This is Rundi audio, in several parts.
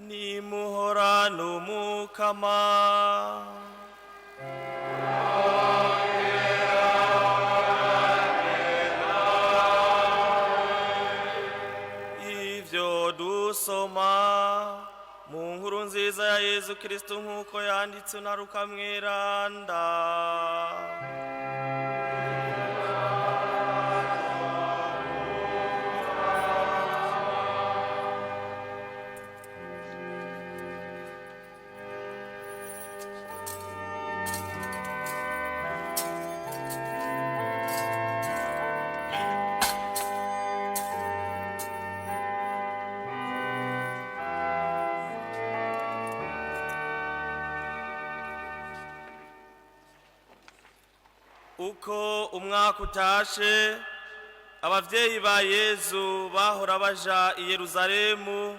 nimuhorane umukama. Ivyo dusoma mu nkuru nziza ya Yezu Kristo nk'uko yanditse na Luka mweranda. Uko umwaka utashe, abavyeyi ba Yezu bahora baja i Yerusalemu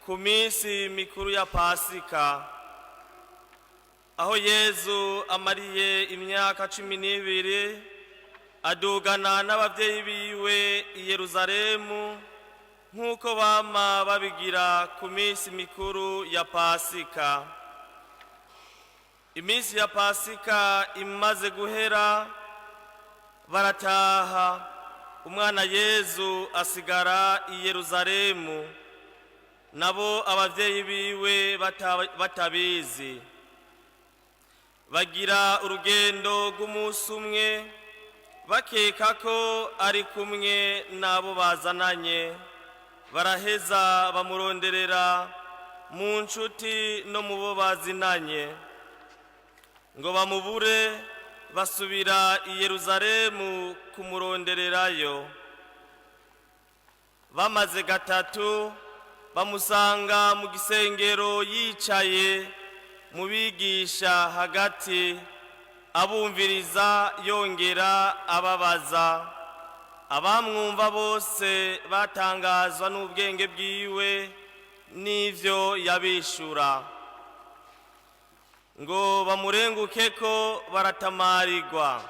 ku minsi mikuru ya Pasika. Aho Yezu amariye imyaka 12 adugana n'abavyeyi biwe i Yerusalemu nk'uko bama babigira ku minsi mikuru ya Pasika. Iminsi ya Pasika imaze guhera, barataha, umwana Yezu asigara i Yerusalemu, nabo abavyeyi biwe batabizi. Bagira urugendo rw'umunsi umwe, bakeka ko ari kumwe nabo bazananye. Baraheza bamuronderera mu nshuti no mu bo bazinanye. Ngo bamubure, basubira i Yerusalemu kumurondererayo. Bamaze gatatu, bamusanga mu gisengero yicaye mu bigisha hagati, abumviriza yongera ababaza. Abamwumva bose batangazwa n'ubwenge bwiwe n'ivyo yabishura. Ngo bamurengukeko baratamarirwa.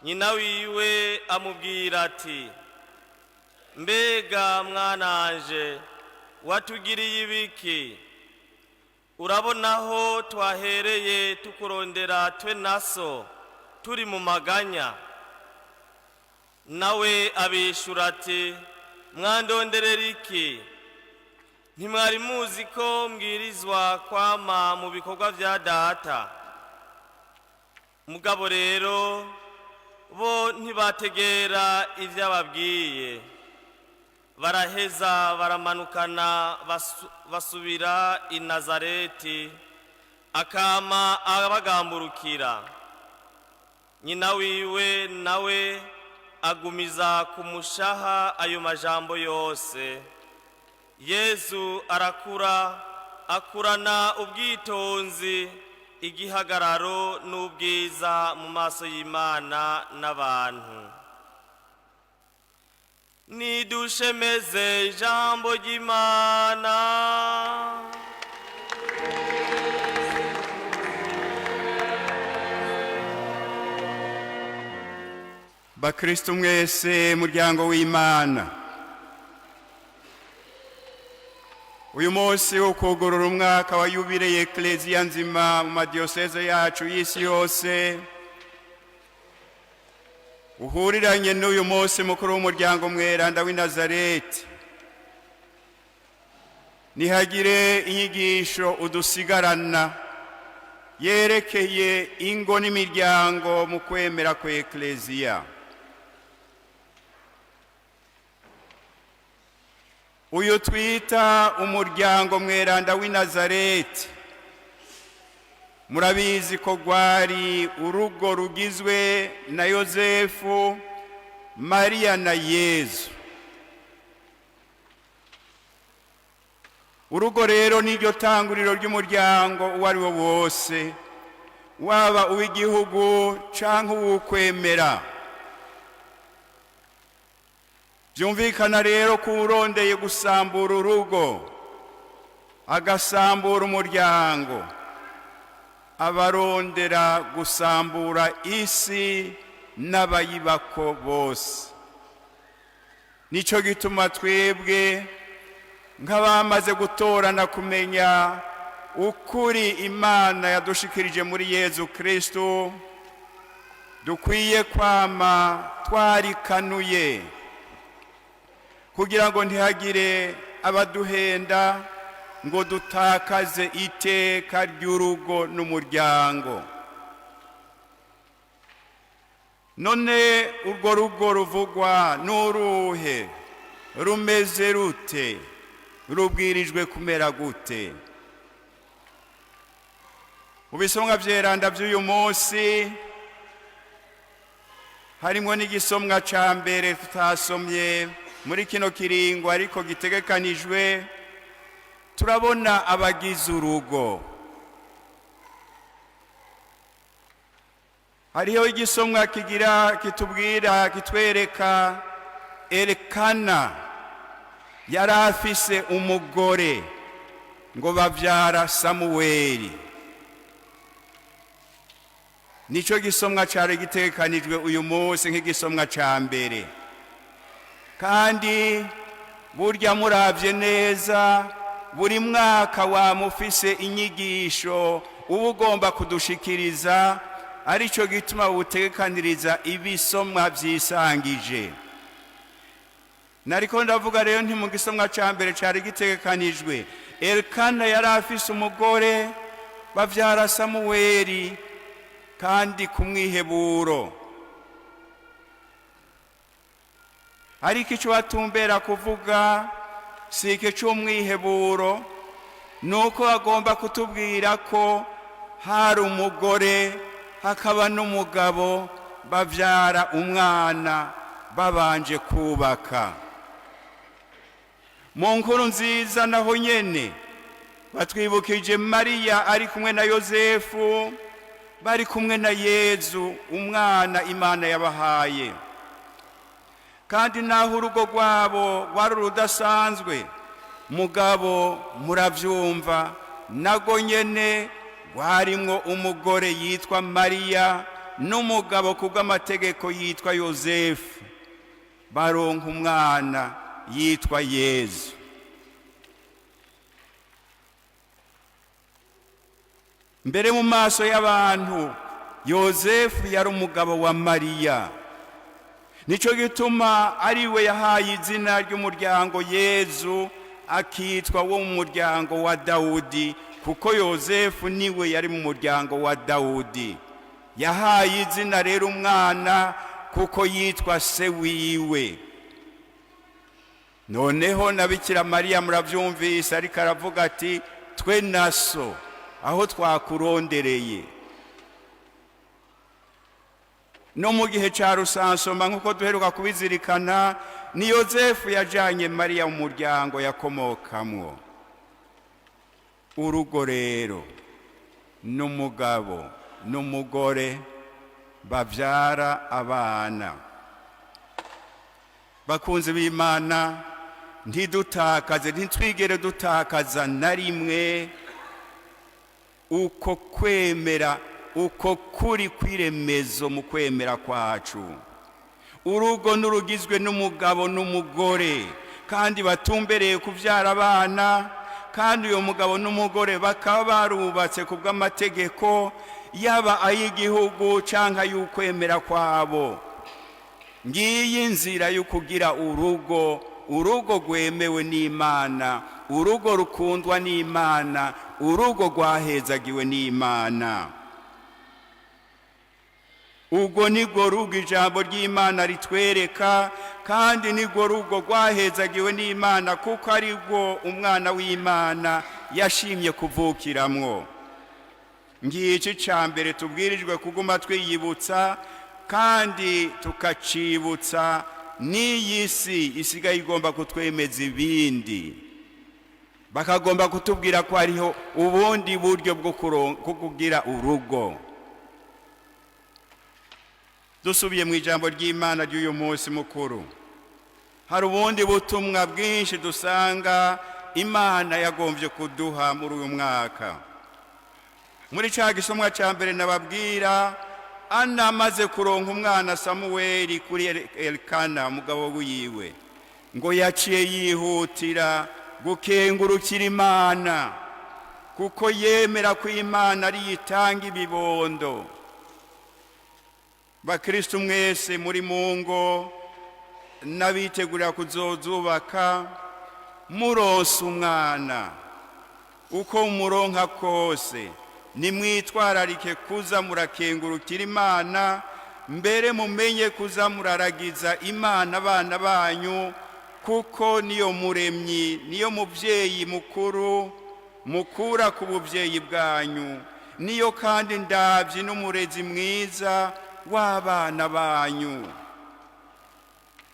Nyina wiwe amubwira ati, mbega mwananje, watugiriye ibiki? Urabonaho twahereye tukurondera twe naso turi mu maganya? Nawe abishura ati, mwandonderera iki? Ntimwari muzi ko mbwirizwa kwama mu bikorwa vya data? Mugabo rero bo ntibategera ivyo ababwiye. Baraheza baramanukana basubira i Nazareti, akama abagamburukira. Nyina wiwe nawe agumiza kumushaha ayo majambo yose. Yezu arakura, akurana ubwitonzi, igihagararo n'ubwiza mu maso y'Imana n'abantu. Nidushemeze ijambo ry'Imana. Bakristo mwese muryango w'Imana, uyu munsi wo kugurura umwaka wa yubile y'Ekleziya nzima mu madiyoseze yacu y'isi yose uhuriranye n'uyu munsi mukuru w'umuryango mweranda w'i Nazareti. Nihagire inyigisho udusigarana yerekeye ingo n'imiryango mu kwemera kwa Ekleziya. Uyu twita umuryango mweranda w'i Nazareti, murabizi ko gwari urugo rugizwe na Yosefu, Maria na Yezu. Urugo rero niryo tanguriro ry'umuryango uwariwo wose, waba uw'igihugu canke ukwemera. Byumvikana rero ko urondeye gusambura urugo, agasambura umuryango, abarondera gusambura isi n'abayibako bose. Nico gituma twebwe nk'abamaze gutorana kumenya ukuri Imana yadushikirije muri Yezu Kristo, dukwiye kwama twarikanuye kugira ngo ntihagire abaduhenda ngo dutakaze iteka ry'urugo n'umuryango. None urwo rugo ruvugwa n'uruhe? Rumeze rute? Rubwirijwe kumera gute? Mu bisomwa vyeranda vy'uyu munsi harimwo n'igisomwa ca mbere tutasomye muri kino kiringo ariko gitegekanijwe. Turabona abagize urugo. Hariho igisomwa kitubwira kitwereka Elikana yari afise umugore ngo bavyara Samuweli. Nico gisomwa cari gitegekanijwe uyu munsi nk'igisomwa ca mbere. Kandi burya muravye neza, buri mwaka wamufise inyigisho uba ugomba kudushikiriza, arico gituma utegekaniriza ibisomwa vyisangije. Nariko ndavuga rero nti mu gisomwa ca mbere cari gitegekanijwe Elikana yari afise umugore bavyara Samuweli, kandi ku mwiheburo. Ariko ico batumbera kuvuga si iki c'umwiheburo, nuko agomba kutubwira ko hari umugore hakaba n'umugabo bavyara umwana babanje kubaka. Mu nkuru nziza naho nyene batwibukije Mariya ari kumwe na Yosefu, bari kumwe na Yezu umwana Imana yabahaye. Kandi naho urugo rwabo rwari rudasanzwe, mugabo muravyumva nago nyene rwarimwo umugore yitwa Mariya n'umugabo kubw'amategeko yitwa Yosefu, baronka umwana yitwa Yezu. Mbere mu maso y'abantu Yosefu yari umugabo wa Mariya. Nico gituma ari we yahaye izina ry'umuryango Yezu, akitwa wo mu muryango wa Dawudi, kuko Yosefu niwe yari mu muryango wa Dawudi. Yahaye izina rero umwana kuko yitwa se wiwe. Noneho na Bikira Mariya muravyumvise ariko aravuga ati twe naso aho twakurondereye. No mu gihe ca rusansoma nkuko duheruka kubizirikana, ni Yosefu yajanye Mariya mu muryango yakomokamwo. Urugo rero n'umugabo n'umugore bavyara abana. Bakunzi b'Imana, ntitwigere dutakaza na rimwe uko kwemera, uko kuri kwiremezo mu kwemera kwacu. Urugo nurugizwe n'umugabo n'umugore, kandi batumbereye kuvyara abana, kandi uyo mugabo n'umugore bakaba barubatse kubw'amategeko yaba ay'igihugu canka y'ukwemera kwabo. Ngiyi nzira yo kugira urugo, urugo rwemewe n'Imana, urugo rukundwa n'Imana, urugo rwahezagiwe n'Imana. Ubwo nirwo rugo ijambo ry'Imana ritwereka, kandi nirwo rugo rwahezagiwe n'Imana, kuko ari rwo umwana w'Imana yashimye kuvukiramwo. Ngici ca mbere tubwirijwe kuguma twiyibutsa, kandi tukacibutsa n'iyi si isigaye igomba kutwemeza ibindi. Bakagomba kutubwira ko hariho ubundi buryo bwo kugira urugo. Dusubiye mu ijambo ry'Imana ry'uyu munsi mukuru, hari ubundi butumwa bwinshi dusanga Imana yagombye kuduha muri uyu mwaka. Muri ca gisomwa ca mbere nababwira, Ana amaze kuronka umwana Samuweli kuri Elikana umugabo wiwe, ngo yaciye yihutira gukengurukira Imana kuko yemera ko Imana ari itanga ibibondo. Bakristo mwese muri mungo n'abitegurira kuzozubaka, muronse umwana uko umuronka kose, nimwitwararike kuza murakengurukira Imana, mbere mumenye kuza muraragiza Imana abana banyu, kuko niyo muremyi, niyo muvyeyi mukuru mukura ku buvyeyi bwanyu, niyo kandi ndavyi n'umurezi mwiza w'abana banyu.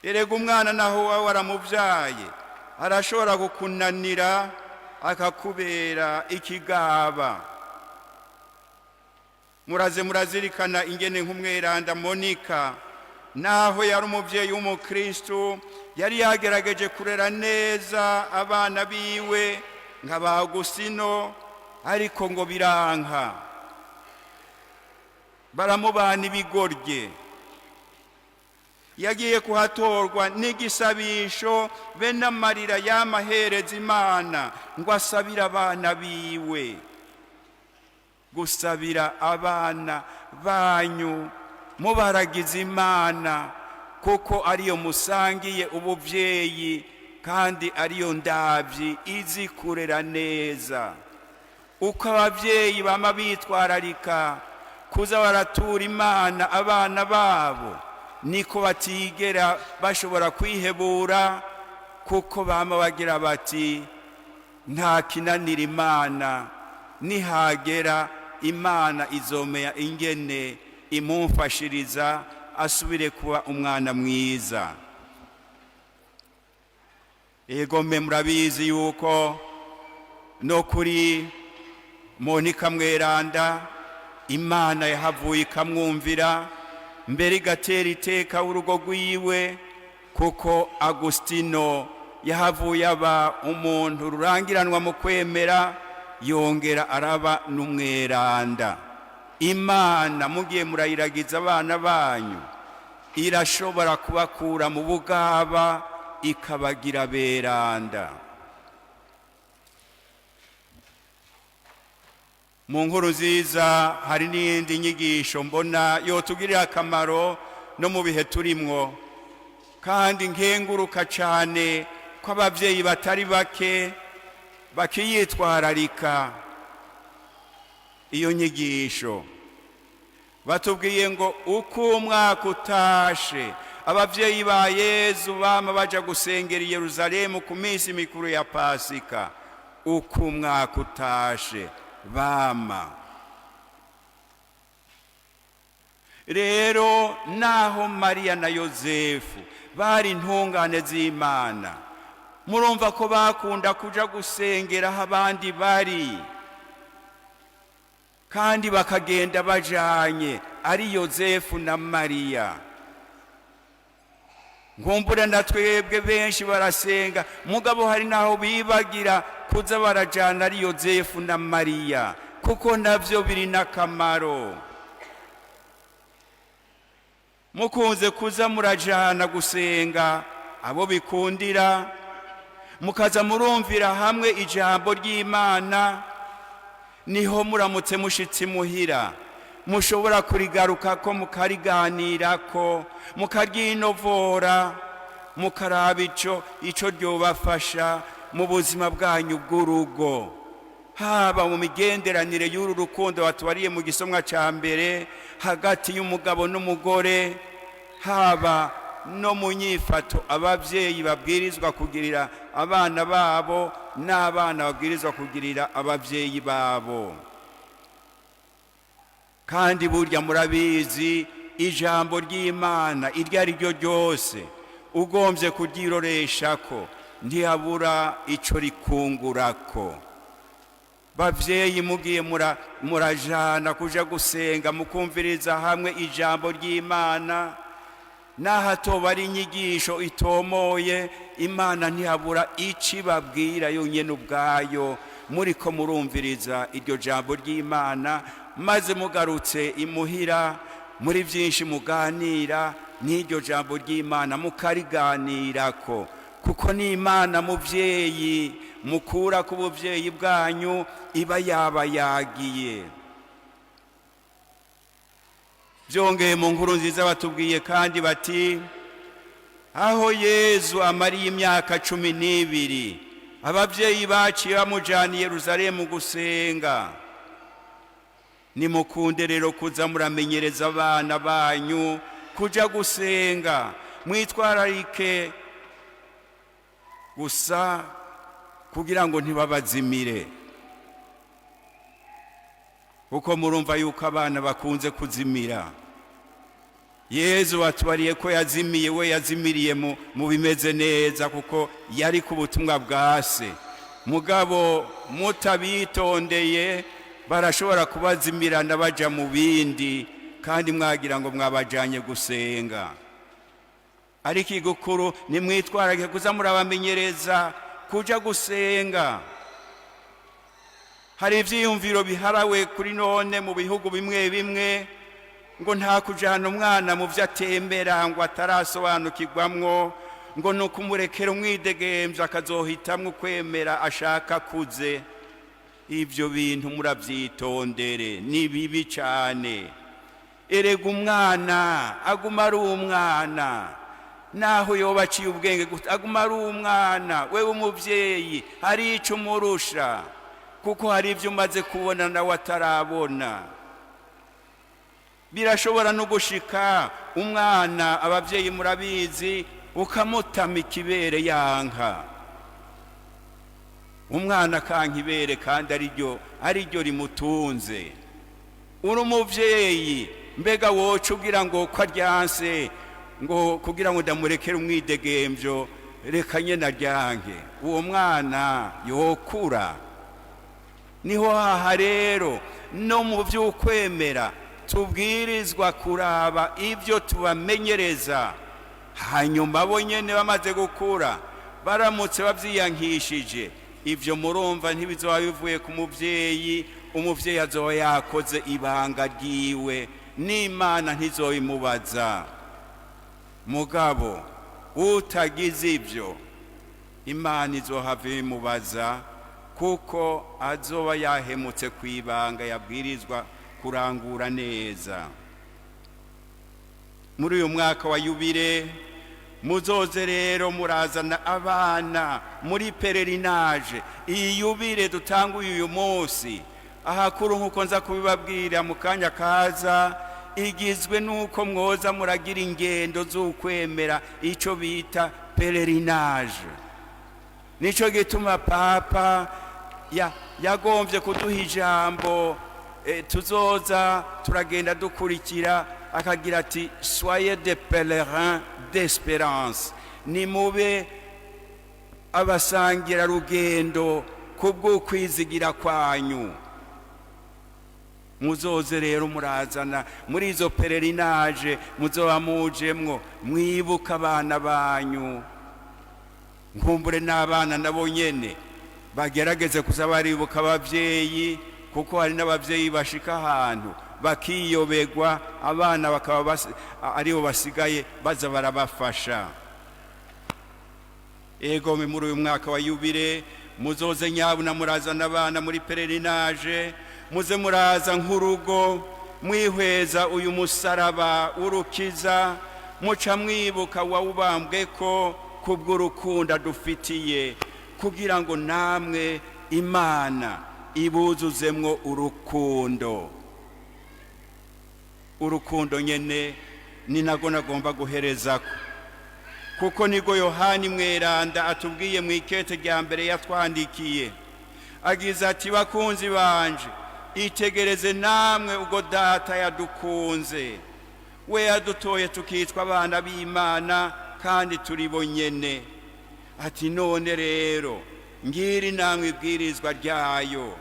Erega umwana naho wawe waramuvyaye arashobora kukunanira akakubera ikigaba. Muraze murazirikana ingene nk'umweranda Monika, naho yari umuvyeyi w'umukristo, yari yagerageje kurera neza abana biwe nk'aba Agustino, ariko ngo biranka, baramubana ibigorye. Yagiye kuhatorwa n'igisabisho be n'amarira y'amahereza Imana ngo asabira abana biwe. Gusabira abana banyu mubaragiza Imana, kuko ariyo musangiye ubuvyeyi kandi ariyo ndavyi izi kurera neza. Uko abavyeyi bama bitwararika kuza baratura Imana abana babo, niko batigera bashobora kwihebura, kuko bama bagira bati nta kinanira Imana, nihagera Imana izomenya ingene imumfashiriza asubire kuba umwana mwiza. Ego mbe murabizi yuko no kuri Monika mweranda Imana yahavuye ikamwumvira, mbere igatera iteka urugo rwiwe, kuko Agustino yahavuye aba umuntu rurangiranwa mu kwemera, yongera araba n'umweranda. Imana mugiye murayiragiza abana banyu, irashobora kubakura mu bugaba ikabagira beranda. Mu nkuru nziza hari n'iyindi nyigisho mbona yotugirira akamaro no mu bihe turimwo, kandi nkenguruka cyane ko abavyeyi batari bake bakiyitwararika iyo nyigisho. Batubwiye ngo uko umwaka utashe, abavyeyi ba Yezu bama baja gusengera i Yerusalemu ku minsi mikuru ya Pasika. Uko umwaka utashe bama. Rero naho Mariya na Yosefu bari intungane z'Imana, murumva ko bakunda kuja gusengera aho abandi bari, kandi bakagenda bajanye ari Yosefu na Mariya. Ngumbura na twebwe benshi barasenga, mugabo hari naho bibagira kuza barajana ari Yosefu na Mariya, kuko navyo biri n'akamaro. Mukunze kuza murajana gusenga abo bikundira, mukaza murumvira hamwe ijambo ry'Imana, niho muramutse mushitsi muhira mushobora kurigarukako mukariganirako, mukaryinovora, mukaraba ico ryobafasha mu buzima bwanyu bw'urugo, haba mu migenderanire y'uru rukundo batubariye mu gisomwa ca mbere hagati y'umugabo n'umugore, haba no mu nyifato abavyeyi babwirizwa kugirira abana babo n'abana babwirizwa kugirira abavyeyi babo. Kandi burya murabizi ijambo ry'Imana iryo ari ryo ryose ugomvye kuryiroreshako ntihabura ico rikungurako. Bavyeyi mugiye murajana kuja gusenga mukumviriza hamwe ijambo ry'Imana, naho atoba ari inyigisho itomoye, Imana ntihabura ici babwira yonyene ubwayo muriko murumviriza iryo jambo ry'Imana, maze mugarutse imuhira muri vyinshi muganira n'iryo jambo ry'Imana mukariganirako, kuko ni Imana muvyeyi mukura ku buvyeyi bwanyu iba yabayagiye. Byongeye mu nkuru nziza batubwiye kandi bati aho Yezu amariye imyaka 12 abavyeyi baciye bamujaniye Yerusalemu gusenga. Nimukunde rero kuza muramenyereza abana banyu kuja gusenga, mwitwararike gusa kugira ngo ntibabazimire, kuko murumva yuko abana bakunze kuzimira. Yezu watubariye ko yazimiye, we yazimiriye mu bimeze neza kuko yari ku butumwa bwa se. Mugabo mutabitondeye barashobora kubazimirana baja mu bindi, kandi mwagira ngo mwabajanye gusenga. Ariko igukuru ni mwitwararike kuza murabamenyereza kuja gusenga. Hari ivyiyumviro biharawe kuri none mu bihugu bimwe bimwe ngo nta kujana umwana mu vyo atembera ngo atarasobanukirwamwo, ngo nukumurekera umwidegemvyo akazohitamwo ukwemera ashaka kuze. Ivyo bintu muravyitondere, ni bibi cane. Erega umwana aguma ari umwana, naho yoba aciye ubwenge aguma ari umwana. Wewe umuvyeyi hari ico umurusha, kuko hari ivyo umaze kubona nawe atarabona. Birashobora no gushika umwana, abavyeyi murabizi, ukamutama ikibere yanka. Umwana kanka ibere kandi ariryo rimutunze. Uri umuvyeyi, mbega woca ugira ngo ko aryanse ngo kugira ngo ndamurekere umwidegemvyo reka nyene aryanke, uwo mwana yokura. Niho haha rero no mu vy'ukwemera tubwirizwa kuraba ivyo tubamenyereza, hanyuma bo nyene bamaze gukura baramutse bavyiyankishije, ivyo murumva ntibizoba bivuye ku muvyeyi. Umuvyeyi azoba yakoze ibanga ryiwe, n'Imana ntizobimubaza. Mugabo utagize ivyo Imana izohava ibimubaza, kuko azoba yahemutse kwibanga yabwirizwa kurangura neza. Muri uyu mwaka wa yubile muzoze rero murazana abana muri pelerinage. Iyi yubile dutanguye uyu munsi, ahakuru nkuko nza kubibabwira mu kanya kaza, igizwe nuko mwoza muragira ingendo z'ukwemera, ico bita pelerinage. Nico gituma papa yagombye kuduha ijambo tuzoza turagenda dukurikira, akagira ati soyez des pèlerins d'espérance, ni mube abasangira rugendo kubw'ukwizigira kwanyu. Muzoze rero murazana muri izo pelerinage, muzoba mujemwo mwibuka abana banyu. Nkumbure n'abana nabo nyene bagerageze kuza baribuka abavyeyi, kuko hari n'abavyeyi bashika ahantu bakiyobegwa, abana bakaba aribo basigaye baza barabafasha. Ego muri uyu mwaka wa yubile muzoze nyabuna murazana abana muri pelerinage, muze muraza nk'urugo mwihweza uyu musaraba urukiza, muca mwibuka wawubambweko kubw'urukundo dufitiye, kugira ngo namwe Imana ibuzuzemwo urukundo. Urukundo nyene ni nago nagomba guherezako, kuko nigo Yohani mweranda atubwiye mu ikete rya mbere yatwandikiye, agize ati bakunzi banje, itegereze namwe ugo data yadukunze, we yadutoye tukitwa abana b'Imana kandi turi bo nyene. Ati none rero ngiri namwe ibwirizwa ryayo,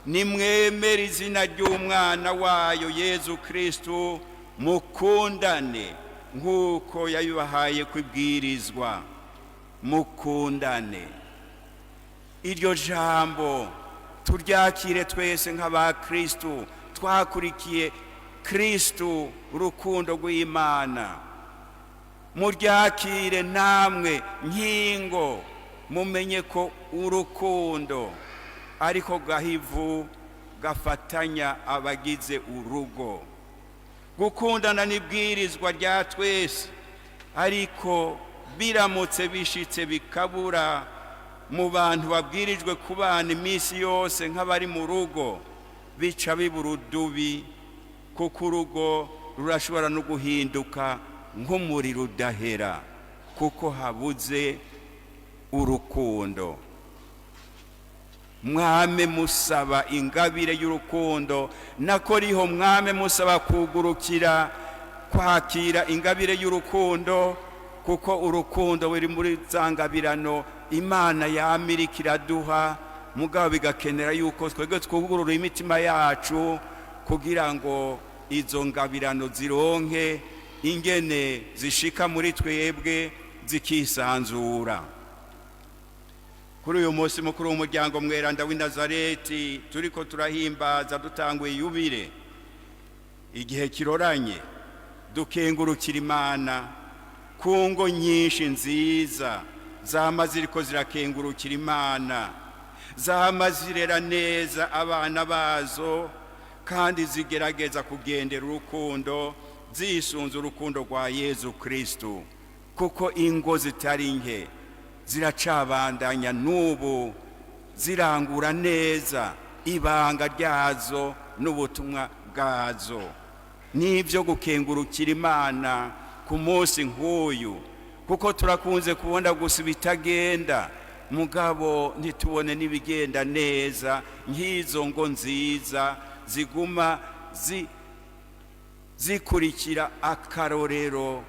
nimwemere izina ry'umwana wayo Yezu Kristu, mukundane nk'uko yabibahaye kwibwirizwa. Mukundane. Iryo jambo turyakire twese nk'abakristu twakurikiye Kristu, urukundo rw'Imana. Muryakire namwe nkingo mumenye ko urukundo ariko gahivu gafatanya abagize urugo. Gukundana nibwirizwa rya twese, ariko biramutse bishitse bikabura mu bantu babwirijwe kubana iminsi yose nk'abari mu rugo, bica bibura udubi, kuko urugo rurashobora no guhinduka nk'umuriro udahera, kuko habuze urukundo. Mwame musaba ingabire y'urukundo, nako riho mwame musaba kugurukira kwakira ingabire y'urukundo, kuko urukundo buri muri zangabirano Imana yamirika iraduha, mugabo bigakenera yuko twebwe twugurura imitima yacu kugira ngo izo ngabirano zironke ingene zishika muri twebwe zikisanzura. Kuri uyu munsi mukuru w'umuryango mweranda w'i Nazareti turiko turahimbaza dutanguye yubile, igihe kiroranye dukengurukira Imana ku ngo nyinshi nziza zama ziriko zirakengurukira Imana, zama zirera neza abana bazo kandi zigerageza kugendera urukundo, zisunze urukundo rwa Yezu Kristo, kuko ingo zitari nke ziracabandanya n'ubu zirangura neza ibanga ryazo n'ubutumwa bwazo. Nibyo gukengurukira Imana ku munsi nk'uyu, kuko turakunze kubona gusa bitagenda, mugabo ntitubone n'ibigenda neza nk'izo ngo nziza ziguma zikurikira akarorero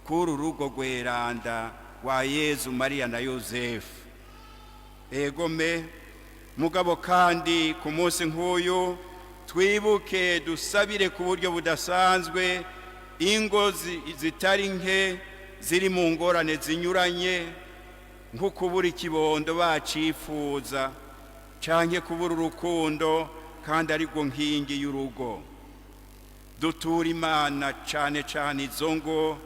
k'uru rugo rweranda wa Yezu, Mariya na Yosefu. Egome mugabo kandi ku munsi nk'uyu twibuke dusabire ku buryo budasanzwe ingo zitari nke ziri mu ngorane zinyuranye, nko kubura ikibondo bacifuza canke kubura urukundo kandi ariko nkingi y'urugo. Dutura Imana cane cane izo ngo,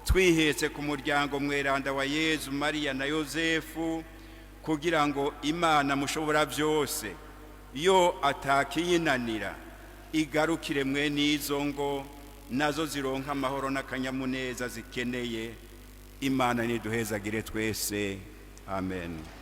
twihetse ku muryango mweranda wa Yezu, Mariya na Yosefu, kugira ngo Imana mushobora byose yo atakiyinanira igarukire mwe n'izo ngo, nazo zironka amahoro n'akanyamuneza zikeneye. Imana niduhezagire twese, amen.